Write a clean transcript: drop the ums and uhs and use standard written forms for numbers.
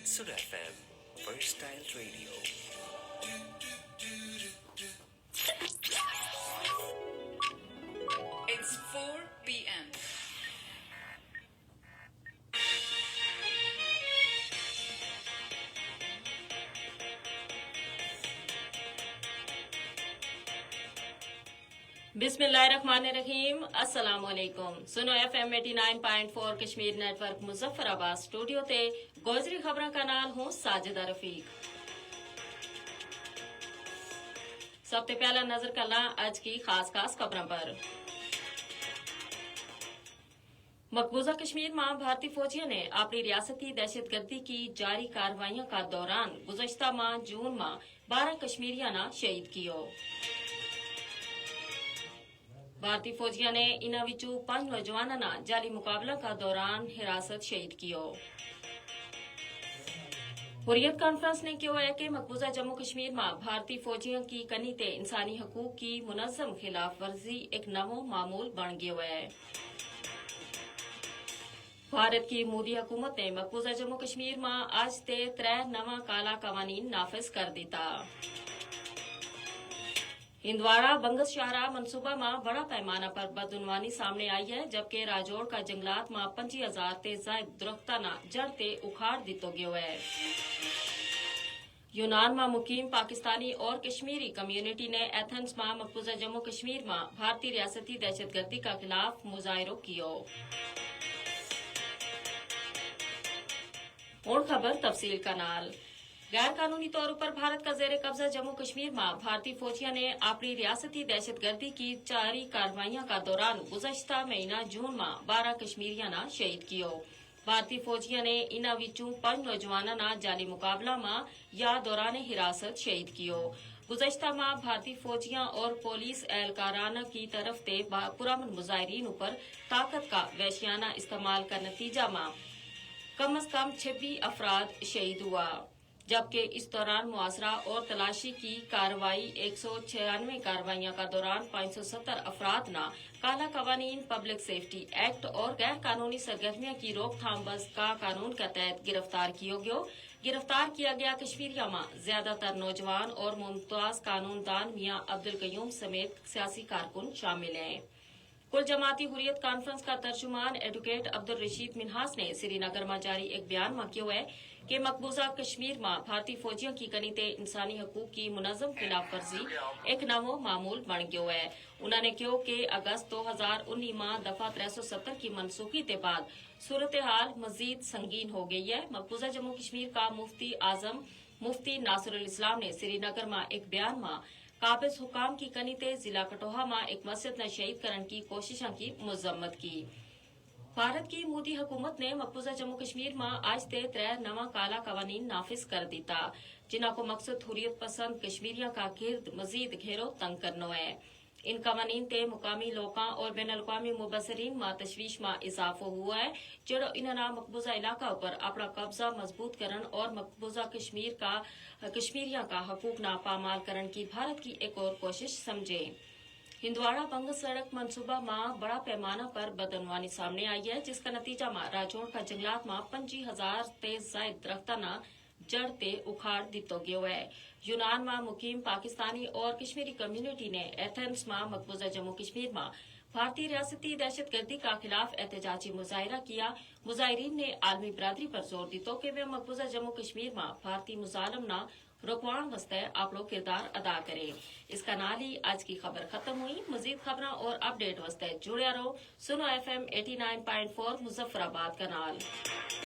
Suno FM, Versatile Radio. It's 4 p.m. बिस्मिल्लाहिर्रहमानिर्रहीम। अस्सलाम वालेकुम। सुनो FM 89.4 Kashmir network Muzaffarabad studio ते गोजरी खबरां का नाल हूं साजिदा रफीक। सबसे पहला नजर करना आज की खास खबरों पर। मकबूजा कश्मीर में भारतीय फौजियों ने अपनी रियासती दहशतगर्दी की जारी कार्रवाइयों का दौरान गुज़श्ता माह जून में 12 कश्मीरियां शहीद कियो। भारतीय फौजियों ने इन्हां विचों 5 नौजवानों ने जाली मुकाबला का दौरान हिरासत शहीद कियो। हुर्रियत कॉन्फ्रेंस ने कहा है कि मकबूजा जम्मू कश्मीर में भारतीय फौजियों की कनी ते इंसानी हकूक की मुनज़्ज़म खिलाफ वर्जी एक नवो मामूल बन गयो है। भारत की मोदी हुकूमत ने मकबूजा जम्मू कश्मीर में आज ते 3 नवा काला कवानीन नाफिज कर दिता। हिंदवाड़ा बंगस शाहरा मनसूबा में बड़ा पैमाना पर बदउनवानी सामने आई है, जबकि राजौड़ का जंगलात में 25,000 ते जायद दरख्ताना जड़ ते उखाड़ दितो गयो है। यूनान में मुकीम पाकिस्तानी और कश्मीरी कम्युनिटी ने एथेंस में मकबूजा जम्मू कश्मीर में भारतीय रियासती दहशतगर्दी का खिलाफ मुजाहिरो कियो। और खबर तफसील का नाल। गैर कानूनी तौर पर भारत का जेर कब्जा जम्मू कश्मीर में भारतीय फौजियों ने अपनी रियासती दहशतगर्दी की जारी कार्रवाइयों का दौरान गुज़श्ता महीना जून में 12 कश्मीरियां शहीद कियो। भारतीय फौजियों ने इन्हां विचों 5 नौजवानों ने जाली मुकाबला में या दौरान हिरासत शहीद कियो। गुज़श्ता माह भारतीय फौजियों और पुलिस एहलकाराना की तरफ से पुरअमन मुजाहिरीन पर ताकत का वहशियाना इस्तेमाल का नतीजा में कम अज कम 26 अफराद शहीद हुआ, जबकि इस दौरान मुआसरा और तलाशी की कार्रवाई 196 कार्रवाइयों का दौरान 570 अफराद ना काला कवानीन पब्लिक सेफ्टी एक्ट और गैर कानूनी सरगर्मियों की रोकथाम बस का कानून के तहत गिरफ्तार किया गया। गिरफ्तार किया गया कश्मीरिया में ज्यादातर नौजवान और मुमताज कानूनदान मियां अब्दुल कयूम समेत सियासी कारकुन शामिल हैं। कुल जमाती हुर्रियत कॉन्फ्रेंस का तर्जुमान एडवोकेट अब्दुल रशीद मिन्हास ने श्रीनगर में जारी एक बयान में कहा है कि मकबूजा कश्मीर में भारतीय फौजियों की कनी ते इंसानी हकूक की मुनज़्ज़म खिलाफ वर्जी एक नवो मामूल बन गयो है। उन्होंने कहा कि अगस्त 2019 में दफा 370 की मनसूखी के बाद सूरत हाल मजीद संगीन हो गई है। मकबूजा जम्मू कश्मीर का मुफ्ती आजम मुफ्ती नासिरुल इस्लाम ने श्रीनगर में एक बयान में काबिज हुकाम की कनी ते जिला कठोहा में एक मस्जिद न शहीद करने की कोशिशों की मजम्मत की। भारत की मोदी हुकूमत ने मकबूजा जम्मू कश्मीर में आज ते 3 नवा काला कवानीन नाफिज कर दिता, जिन्हों को मकसद हुर्रियत पसंद कश्मीरियों का गिरद मजीद घेरो तंग करना है। इन कवानीन ते मुकामी लोकां और बैन अल-अक़वामी मुबसरीन में तशवीश में इजाफो हुआ है, जो इन्होंने मकबूजा इलाका पर अपना कब्जा मजबूत करन और मकबूजा कश्मीरियों का हकूक नापामाल करन की भारत की एक और कोशिश समझे। हिंदवाड़ा बंगस सड़क मनसूबा में बड़ा पैमाना पर बदउनवानी सामने आई है, जिसका नतीजा में राजौड़ का जंगलात में 25,000 ते जायद दरख्ताना जड़ ते उखाड़ दितो गयो है। यूनान में मुकीम पाकिस्तानी और कश्मीरी कम्युनिटी ने एथेंस में मकबूजा जम्मू कश्मीर में भारतीय रियासती दहशतगर्दी का खिलाफ एहतजाजी मुजाहिरा किया। मुजाहिरीन ने आलमी बरादरी पर जोर दितो कि वे मकबूजा जम्मू कश्मीर में भारतीय मुजालम न रुकवान वस्ते अपनो किरदार अदा करे। इसका नाल ही आज की खबर खत्म हुई। मजीद खबरें और अपडेट वस्ते जुड़े रहो सुनो FM 89.4 मुजफ्फराबाद का नाल।